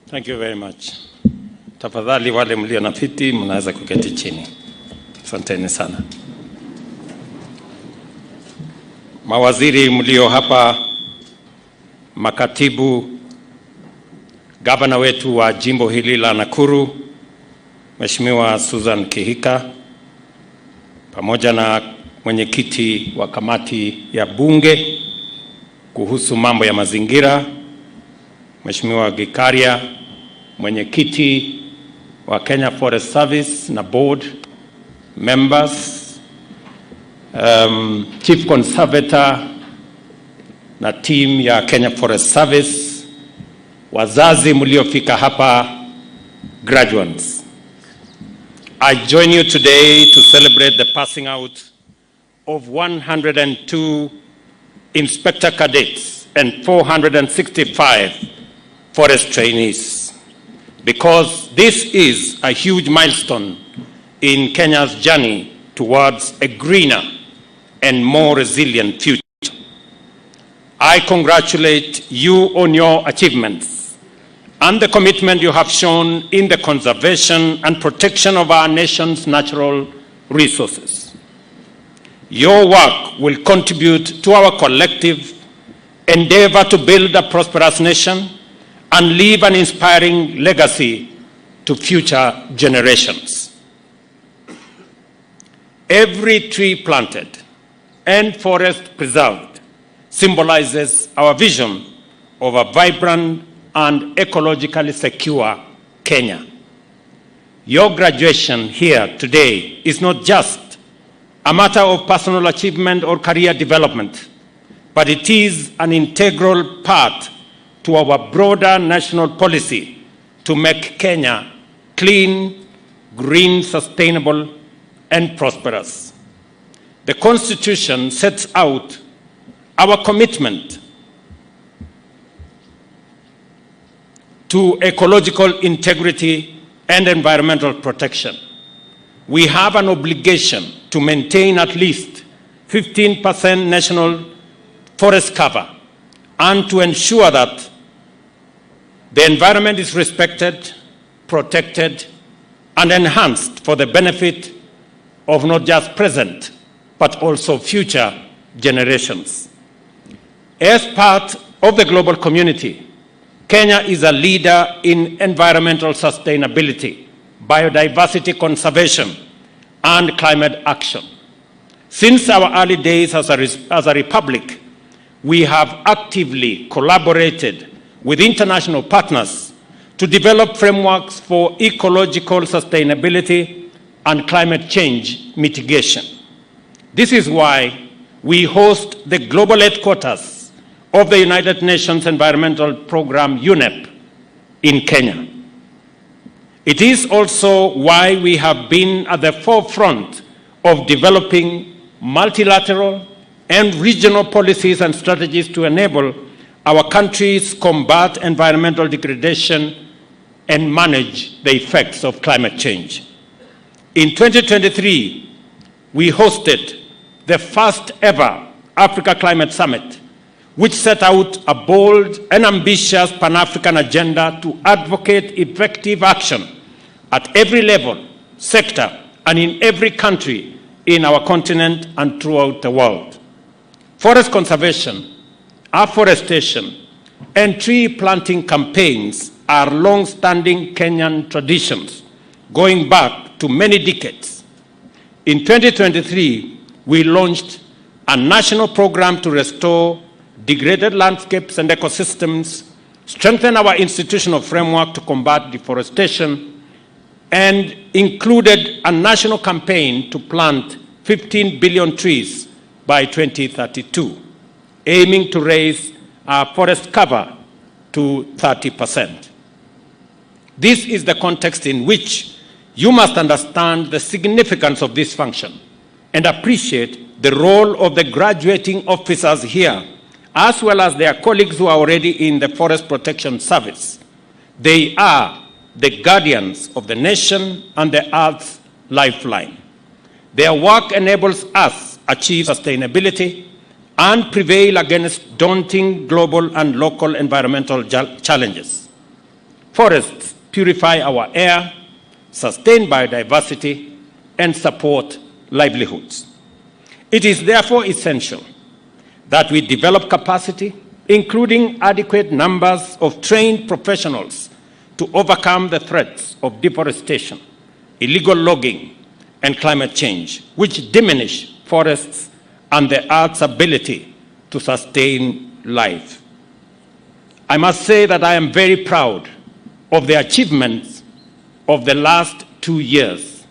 Thank you very much. Tafadhali wale mlio na viti mnaweza kuketi chini. Asanteni sana. Mawaziri mlio hapa, makatibu, gavana wetu wa jimbo hili la Nakuru, Mheshimiwa Susan Kihika, pamoja na mwenyekiti wa kamati ya bunge kuhusu mambo ya mazingira, Mheshimiwa Gikaria, mwenyekiti wa Kenya Forest Service na board members, chief conservator na team ya Kenya Forest Service, wazazi mliofika hapa, graduates. I join you today to celebrate the passing out of 102 inspector cadets and 465 forest trainees, because this is a huge milestone in Kenya's journey towards a greener and more resilient future. I congratulate you on your achievements and the commitment you have shown in the conservation and protection of our nation's natural resources. Your work will contribute to our collective endeavor to build a prosperous nation and leave an inspiring legacy to future generations. Every tree planted and forest preserved symbolizes our vision of a vibrant and ecologically secure Kenya. Your graduation here today is not just a matter of personal achievement or career development, but it is an integral part to our broader national policy to make Kenya clean, green, sustainable, and prosperous. The Constitution sets out our commitment to ecological integrity and environmental protection. We have an obligation to maintain at least 15% national forest cover and to ensure that the environment is respected, protected, and enhanced for the benefit of not just present, but also future generations. As part of the global community, Kenya is a leader in environmental sustainability, biodiversity conservation, and climate action. Since our early days as a republic, we have actively collaborated with international partners to develop frameworks for ecological sustainability and climate change mitigation. This is why we host the global headquarters of the United Nations Environmental Programme, UNEP, in Kenya. It is also why we have been at the forefront of developing multilateral and regional policies and strategies to enable our countries combat environmental degradation and manage the effects of climate change. In 2023, we hosted the first ever Africa Climate Summit, which set out a bold and ambitious Pan-African agenda to advocate effective action at every level, sector, and in every country in our continent and throughout the world. Forest conservation, afforestation, and tree planting campaigns are long-standing Kenyan traditions going back to many decades. In 2023, we launched a national program to restore degraded landscapes and ecosystems, strengthen our institutional framework to combat deforestation, and included a national campaign to plant 15 billion trees by 2032, aiming to raise our forest cover to 30%. This is the context in which you must understand the significance of this function and appreciate the role of the graduating officers here, as well as their colleagues who are already in the Forest Protection Service. They are the guardians of the nation and the Earth's lifeline. Their work enables us to achieve sustainability and prevail against daunting global and local environmental challenges. Forests purify our air, sustain biodiversity, and support livelihoods. It is therefore essential that we develop capacity, including adequate numbers of trained professionals to overcome the threats of deforestation, illegal logging, and climate change, which diminish forests and the Earth's ability to sustain life. I must say that I am very proud of the achievements of the last 2 years.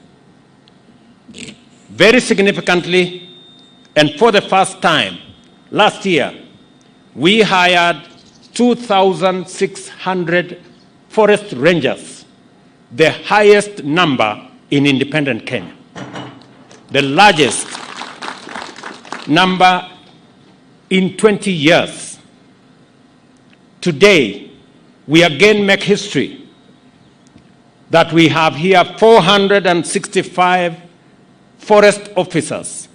Very significantly, and for the first time, last year, we hired 2,600 forest rangers, the highest number in independent Kenya, the largest number in 20 years. Today, we again make history that we have here 465 forest officers,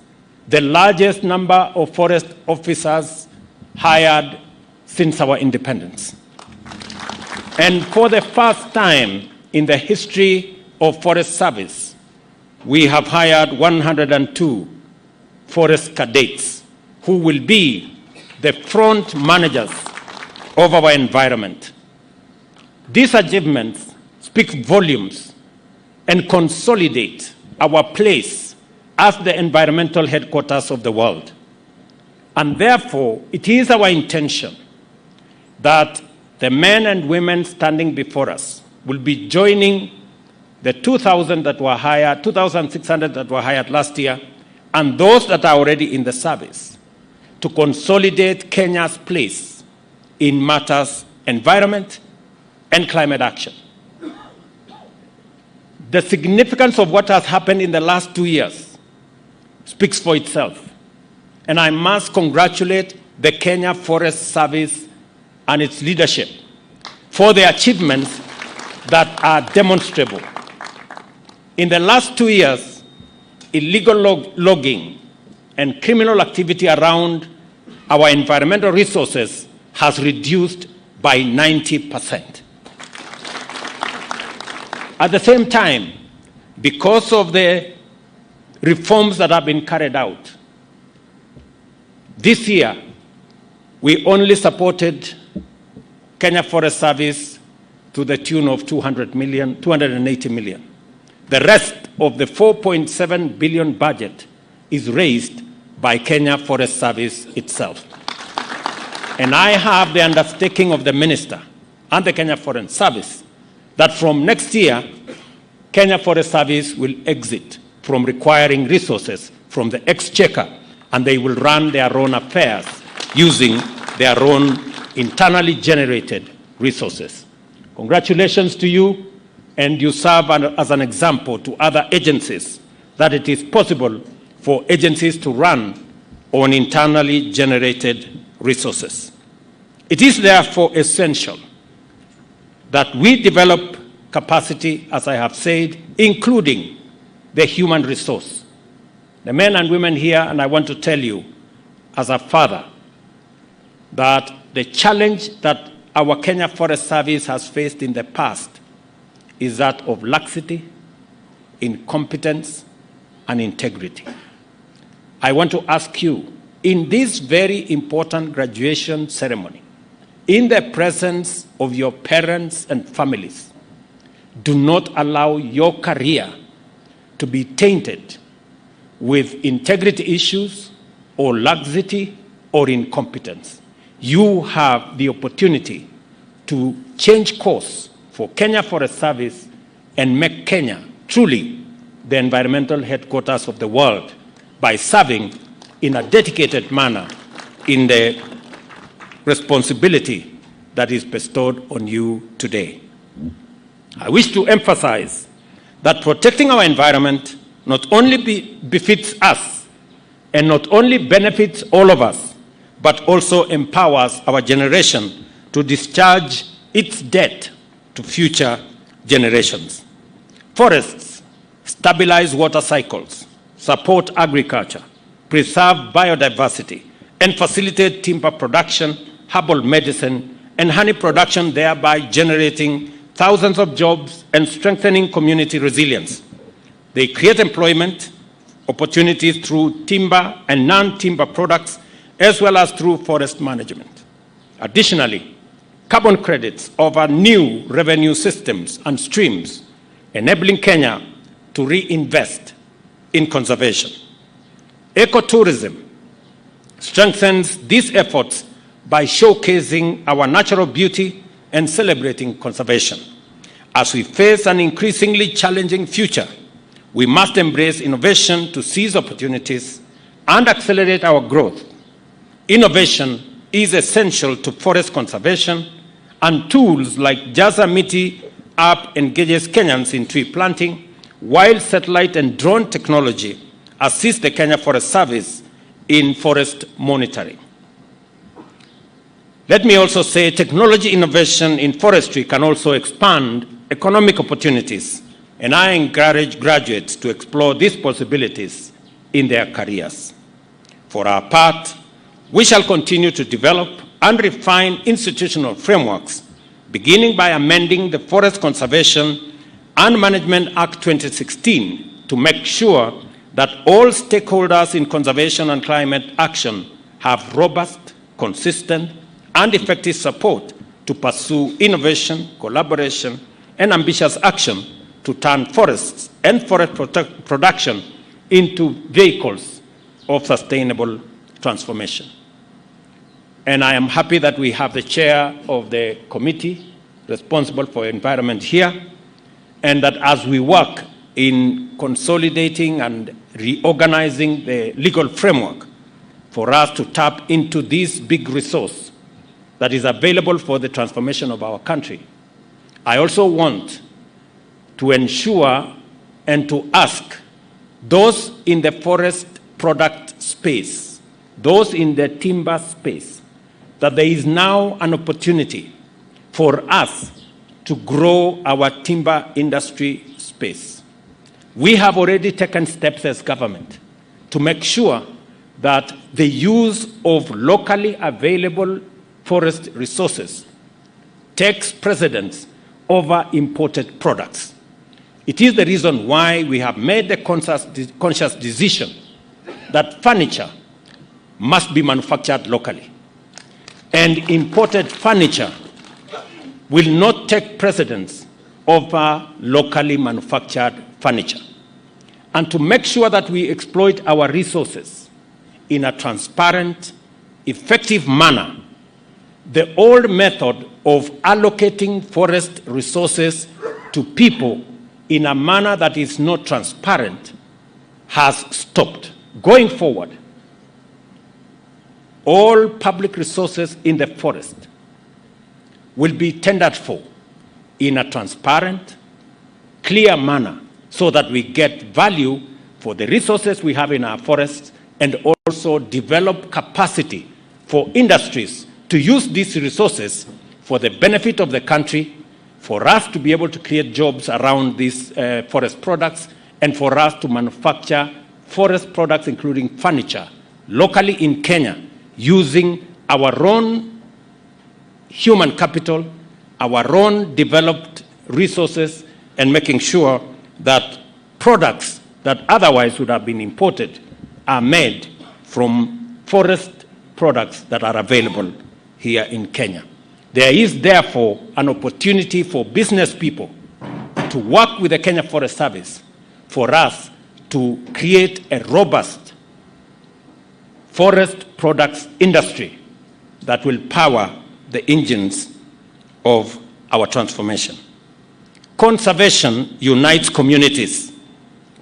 the largest number of forest officers hired since our independence. And for the first time in the history of Forest Service, we have hired 102 forest cadets who will be the front managers of our environment. These achievements speak volumes and consolidate our place as the environmental headquarters of the world. And therefore, it is our intention that the men and women standing before us will be joining the 2,000 that were hired, 2,600 that were hired last year, and those that are already in the service to consolidate Kenya's place in matters environment and climate action. The significance of what has happened in the last 2 years speaks for itself. And I must congratulate the Kenya Forest Service and its leadership for the achievements that are demonstrable. In the last 2 years, illegal logging and criminal activity around our environmental resources has reduced by 90%. At the same time, because of the reforms that have been carried out, this year, we only supported Kenya Forest Service to the tune of 280 million. The rest of the 4.7 billion budget is raised by Kenya Forest Service itself. And I have the undertaking of the minister and the Kenya Forest Service that from next year, Kenya Forest Service will exit from requiring resources from the exchequer, and they will run their own affairs using their own internally generated resources. Congratulations to you, and you serve as an example to other agencies that it is possible for agencies to run on internally generated resources. It is therefore essential that we develop capacity, as I have said, including the human resource. The men and women here, and I want to tell you as a father, that the challenge that our Kenya Forest Service has faced in the past is that of laxity, incompetence, and integrity. I want to ask you, in this very important graduation ceremony, in the presence of your parents and families, do not allow your career to be tainted with integrity issues or laxity or incompetence. You have the opportunity to change course for Kenya Forest Service and make Kenya truly the environmental headquarters of the world by serving in a dedicated manner in the responsibility that is bestowed on you today. I wish to emphasize that protecting our environment not only befits us and not only benefits all of us, but also empowers our generation to discharge its debt to future generations. Forests stabilize water cycles, support agriculture, preserve biodiversity, and facilitate timber production, herbal medicine, and honey production, thereby generating thousands of jobs, and strengthening community resilience. They create employment opportunities through timber and non-timber products, as well as through forest management. Additionally, carbon credits offer new revenue systems and streams, enabling Kenya to reinvest in conservation. Ecotourism strengthens these efforts by showcasing our natural beauty and celebrating conservation. As we face an increasingly challenging future, we must embrace innovation to seize opportunities and accelerate our growth. Innovation is essential to forest conservation, and tools like Jaza Miti app engages Kenyans in tree planting, while satellite and drone technology assist the Kenya Forest Service in forest monitoring. Let me also say technology innovation in forestry can also expand economic opportunities, and I encourage graduates to explore these possibilities in their careers. For our part, we shall continue to develop and refine institutional frameworks, beginning by amending the Forest Conservation and Management Act 2016 to make sure that all stakeholders in conservation and climate action have robust, consistent, and effective support to pursue innovation, collaboration, and ambitious action to turn forests and forest production into vehicles of sustainable transformation. And I am happy that we have the chair of the committee responsible for environment here, and that as we work in consolidating and reorganizing the legal framework for us to tap into this big resource that is available for the transformation of our country, I also want to ensure and to ask those in the forest product space, those in the timber space, that there is now an opportunity for us to grow our timber industry space. We have already taken steps as government to make sure that the use of locally available forest resources takes precedence over imported products. It is the reason why we have made the conscious decision that furniture must be manufactured locally, and imported furniture will not take precedence over locally manufactured furniture. And to make sure that we exploit our resources in a transparent, effective manner, the old method of allocating forest resources to people in a manner that is not transparent has stopped. Going forward, all public resources in the forest will be tendered for in a transparent, clear manner, so that we get value for the resources we have in our forests, and also develop capacity for industries to use these resources for the benefit of the country, for us to be able to create jobs around these forest products, and for us to manufacture forest products, including furniture, locally in Kenya, using our own human capital, our own developed resources, and making sure that products that otherwise would have been imported are made from forest products that are available here in Kenya. There is therefore an opportunity for business people to work with the Kenya Forest Service for us to create a robust forest products industry that will power the engines of our transformation. Conservation unites communities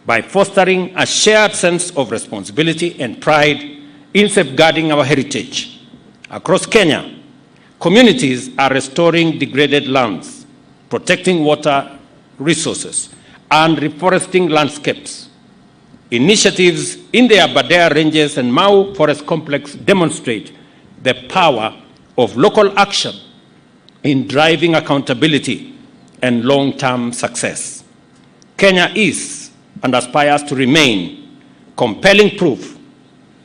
by fostering a shared sense of responsibility and pride in safeguarding our heritage. Across Kenya, communities are restoring degraded lands, protecting water resources, and reforesting landscapes. Initiatives in the Aberdare Ranges and Mau Forest Complex demonstrate the power of local action in driving accountability and long-term success. Kenya is and aspires to remain compelling proof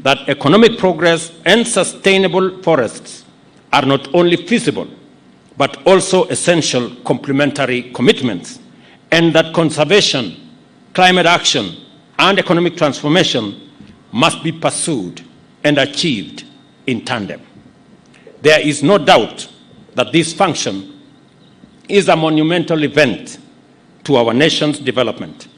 that economic progress and sustainable forests are not only feasible, but also essential complementary commitments, and that conservation, climate action, and economic transformation must be pursued and achieved in tandem. There is no doubt that this function is a monumental event to our nation's development.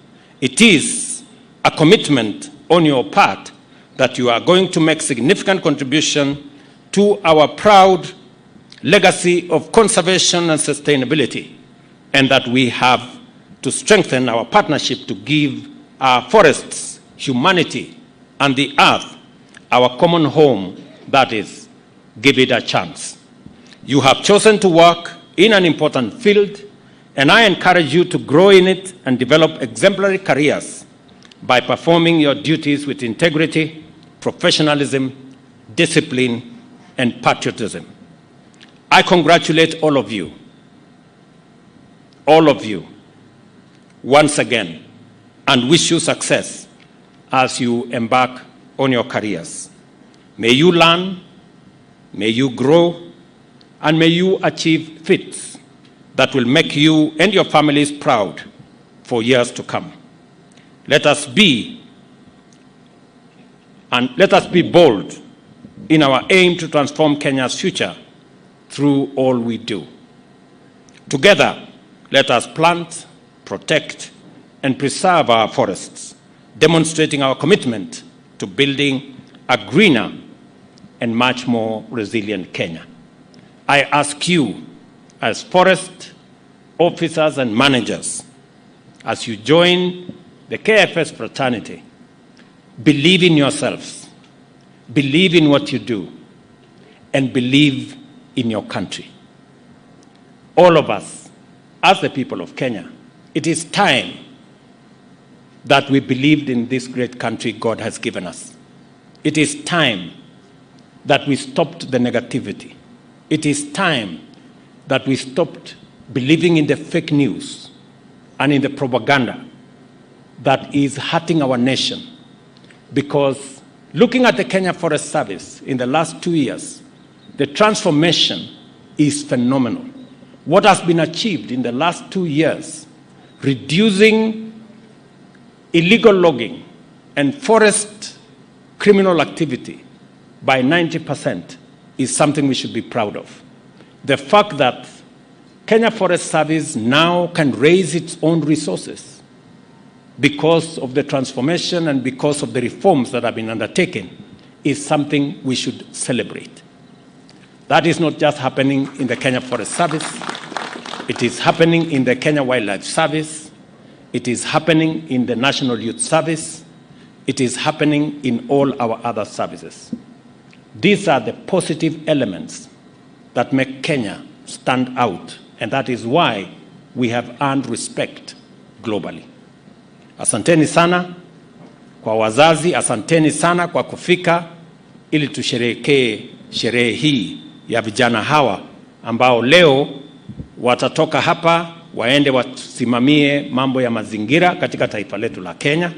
It is a commitment on your part that you are going to make significant contribution to our proud legacy of conservation and sustainability, and that we have to strengthen our partnership to give our forests, humanity, and the earth our common home, that is, give it a chance. You have chosen to work in an important field, and I encourage you to grow in it and develop exemplary careers by performing your duties with integrity, professionalism, discipline, and patriotism. I congratulate all of you, once again, and wish you success as you embark on your careers. May you learn, may you grow, and may you achieve feats that will make you and your families proud for years to come. Let us be bold in our aim to transform Kenya's future through all we do. Together, let us plant, protect, and preserve our forests, demonstrating our commitment to building a greener and much more resilient Kenya. I ask you, as forest officers and managers, as you join the KFS fraternity, believe in yourselves, believe in what you do, and believe in your country. All of us, as the people of Kenya, it is time that we believed in this great country God has given us. It is time that we stopped the negativity. It is time that we stopped believing in the fake news and in the propaganda that is hurting our nation. Because looking at the Kenya Forest Service in the last 2 years, the transformation is phenomenal. What has been achieved in the last 2 years, reducing illegal logging and forest criminal activity by 90%, is something we should be proud of. The fact that Kenya Forest Service now can raise its own resources because of the transformation and because of the reforms that have been undertaken is something we should celebrate. That is not just happening in the Kenya Forest Service. It is happening in the Kenya Wildlife Service. It is happening in the National Youth Service. It is happening in all our other services. These are the positive elements that make Kenya stand out, and that is why we have earned respect globally. Asanteni sana kwa wazazi, asanteni sana kwa kufika ili tusherehekee sherehe hii ya vijana hawa ambao leo watatoka hapa waende wasimamie mambo ya mazingira katika taifa letu la Kenya.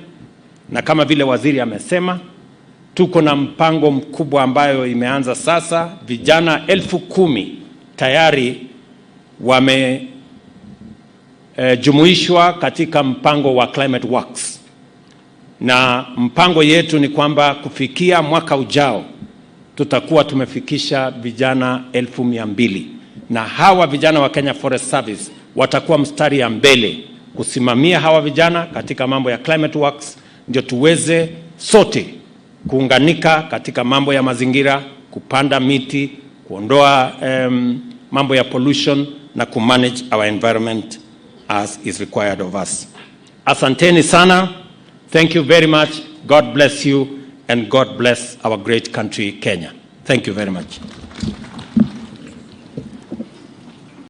Na kama vile waziri amesema, tuko na mpango mkubwa ambayo imeanza sasa. Vijana 10,000 tayari wamejumuishwa katika mpango wa Climate Works. Na mpango yetu ni kwamba kufikia mwaka ujao tutakuwa tumefikisha vijana 200,000. Na hawa vijana wa Kenya Forest Service watakuwa mstari ya mbele kusimamia hawa vijana katika mambo ya Climate Works, ndio tuweze sote kuunganika katika mambo ya mazingira, kupanda miti, kuondoa mambo ya pollution na kumanage our environment as is required of us. Asanteni sana. Thank you very much. God bless you and God bless our great country, Kenya. Thank you very much.